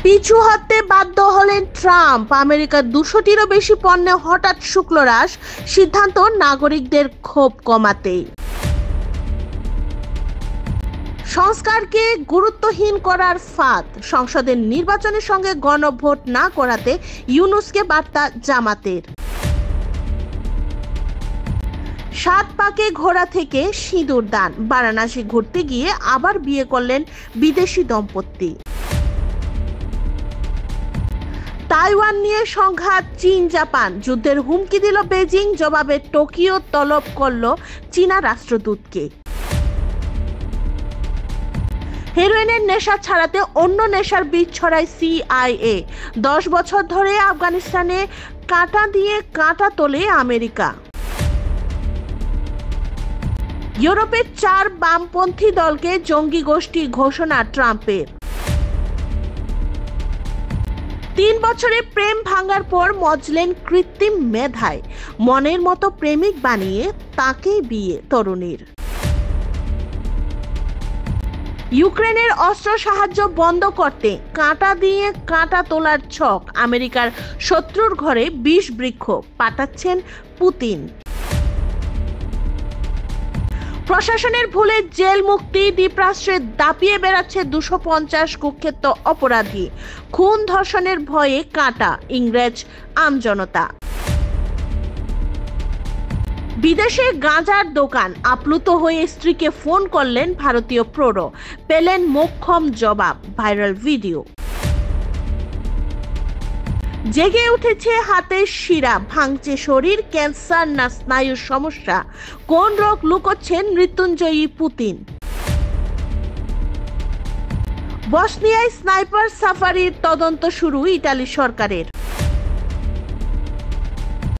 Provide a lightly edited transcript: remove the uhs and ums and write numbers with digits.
পিছু হটতে বাধ্য হলেন ট্রাম্প। আমেরিকার 200টিরও বেশি পণ্যে হঠাৎ শুল্ক হ্রাস, সিদ্ধান্ত নাগরিকদের ক্ষোভ কমাতে। সংস্কারকে গুরুত্বহীন করার ফাঁদ, সংসদের নির্বাচনের সঙ্গে গণভোট না করাতে ইউনূসকে বার্তা জামাতের। 7 পাকে ঘোড়া থেকে সিঁদুর দান, বারাণসী ঘুরতে গিয়ে আবার বিয়ে করলেন বিদেশি দম্পতি। তাইওয়ান নিয়ে সংঘাত, চীন জাপান যুদ্ধের হুমকি দিল বেজিং, জবাবে টোকিও তলব করল চীনা রাষ্ট্রদূতকে। হেরোইনের নেশা ছাড়াতে অন্য নেশার বীজ ছড়ায় CIA। 10 বছর ধরে আফগানিস্তানে কাঁটা দিয়ে কাঁটা তোলে আমেরিকা। ইউরোপের 4 বামপন্থী দলকে জঙ্গি গোষ্ঠী ঘোষণা ট্রাম্পের। 3 বছরে প্রেম ভাঙার পর মজলেন কৃত্রিম মেধায়, মনের মতো প্রেমিক বানিয়ে তাকেই বিয়ে তরুণীর। ইউক্রেনের অস্ত্র সাহায্য বন্ধ করতে কাঁটা দিয়ে কাঁটা তোলার ছক, আমেরিকার শত্রুর ঘরে বিষ বৃক্ষ পাঠাচ্ছেন পুতিন। প্রশাসনের ভুলে জেল মুক্তি, দ্বীপরাষ্ট্রে দাপিয়ে বেড়াচ্ছে 250 কুখ্যাত অপরাধী, খুন ধর্ষণের ভয়ে কাঁটা ইংরেজ আমজনতা। বিদেশে গাঁজার দোকান, আপ্লুত হয়ে স্ত্রীকে ফোন করলেন ভারতীয় প্রৌঢ়, পেলেন মোক্ষম জবাব, ভাইরাল ভিডিও। জেগে উঠেছে হাতের শিরা, ভাঙছে শরীর, ক্যান্সার না স্নায়ুর সমস্যা, কোন রোগ লুকোচ্ছেন মৃত্যুঞ্জয়ী পুতিন। বসনিয়ায় স্নাইপার সাফারির তদন্ত শুরু ইতালি সরকারের।